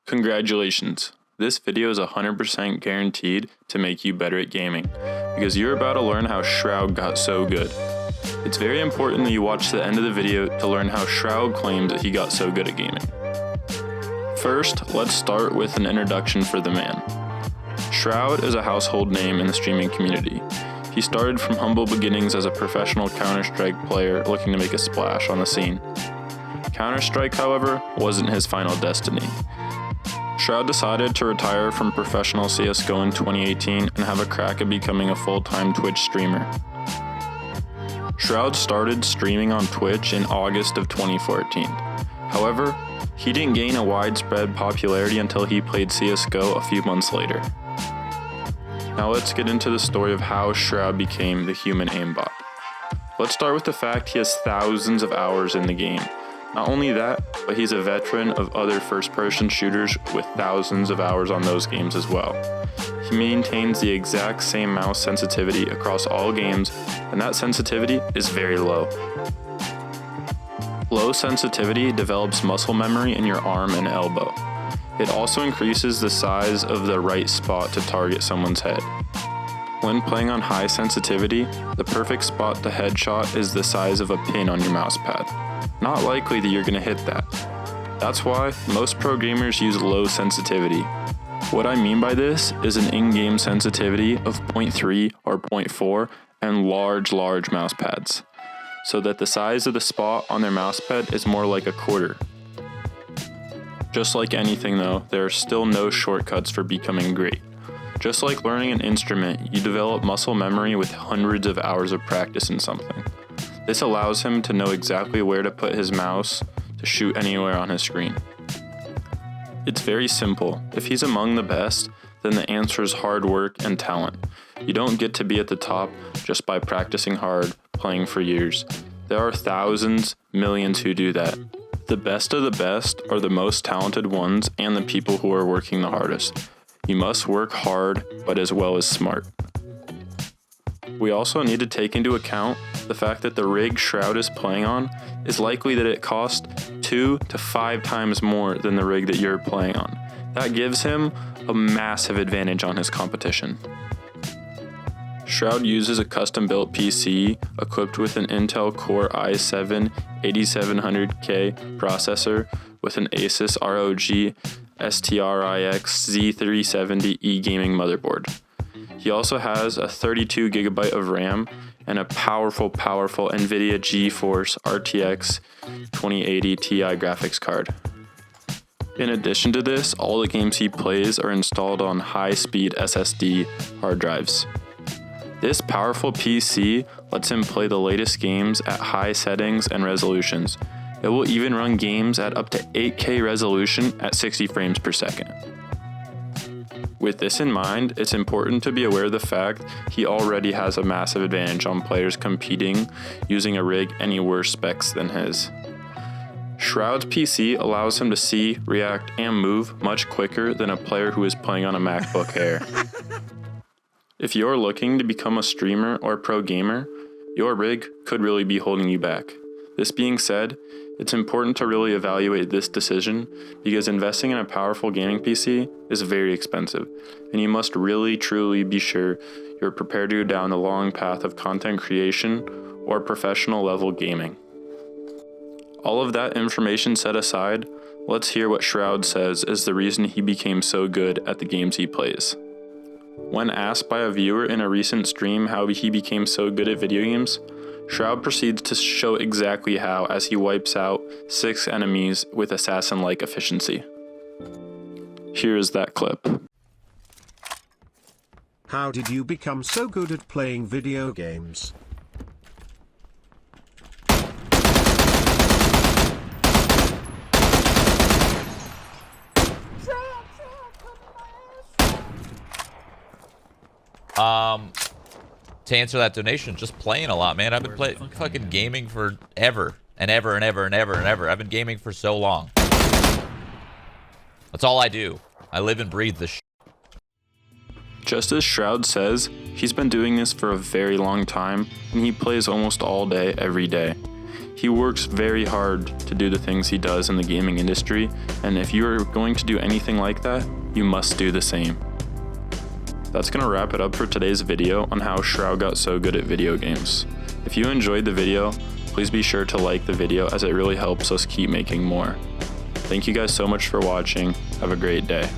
Congratulations! This video is 100% guaranteed to make you better at gaming, because you're about to learn how Shroud got so good. It's very important that you watch the end of the video to learn how Shroud claims that he got so good at gaming. First, let's start with an introduction for the man. Shroud is a household name in the streaming community. He started from humble beginnings as a professional Counter-Strike player looking to make a splash on the scene. Counter-Strike, however, wasn't his final destiny. Shroud decided to retire from professional CSGO in 2018 and have a crack at becoming a full-time Twitch streamer. Shroud started streaming on Twitch in August of 2014. However, he didn't gain a widespread popularity until he played CSGO a few months later. Now let's get into the story of how Shroud became the human aimbot. Let's start with the fact he has thousands of hours in the game. Not only that, but he's a veteran of other first-person shooters with thousands of hours on those games as well. He maintains the exact same mouse sensitivity across all games, and that sensitivity is very low. Low sensitivity develops muscle memory in your arm and elbow. It also increases the size of the right spot to target someone's head. When playing on high sensitivity, the perfect spot to headshot is the size of a pin on your mousepad. Not likely that you're going to hit that. That's why most pro gamers use low sensitivity. What I mean by this is an in-game sensitivity of 0.3 or 0.4 and large mouse pads, so that the size of the spot on their mousepad is more like a quarter. Just like anything though, there are still no shortcuts for becoming great. Just like learning an instrument, you develop muscle memory with hundreds of hours of practice in something. This allows him to know exactly where to put his mouse to shoot anywhere on his screen. It's very simple. If he's among the best, then the answer is hard work and talent. You don't get to be at the top just by practicing hard, playing for years. There are thousands, millions who do that. The best of the best are the most talented ones and the people who are working the hardest. You must work hard, but as well as smart. We also need to take into account the fact that the rig Shroud is playing on is likely that it costs 2 to 5 times more than the rig that you're playing on. That gives him a massive advantage on his competition. Shroud uses a custom-built PC equipped with an Intel Core i7 8700K processor with an Asus ROG STRIX Z370E gaming motherboard. He also has a 32GB of RAM and a powerful NVIDIA GeForce RTX 2080 Ti graphics card. In addition to this, all the games he plays are installed on high-speed SSD hard drives. This powerful PC lets him play the latest games at high settings and resolutions. It will even run games at up to 8K resolution at 60 frames per second. With this in mind, it's important to be aware of the fact he already has a massive advantage on players competing using a rig any worse specs than his. Shroud's PC allows him to see, react, and move much quicker than a player who is playing on a MacBook Air. If you're looking to become a streamer or pro gamer, your rig could really be holding you back. This being said, it's important to really evaluate this decision because investing in a powerful gaming PC is very expensive, and you must really truly be sure you're prepared to go down the long path of content creation or professional level gaming. All of that information set aside, let's hear what Shroud says is the reason he became so good at the games he plays. When asked by a viewer in a recent stream how he became so good at video games, Shroud proceeds to show exactly how as he wipes out 6 enemies with assassin-like efficiency. Here is that clip. How did you become so good at playing video games? To answer that donation, just playing a lot, man. I've been fucking gaming for ever and ever. I've been gaming for so long. That's all I do. I live and breathe this shit. Just as Shroud says, he's been doing this for a very long time, and he plays almost all day, every day. He works very hard to do the things he does in the gaming industry, and if you are going to do anything like that, you must do the same. That's gonna wrap it up for today's video on how Shroud got so good at video games. If you enjoyed the video, please be sure to like the video as it really helps us keep making more. Thank you guys so much for watching. Have a great day.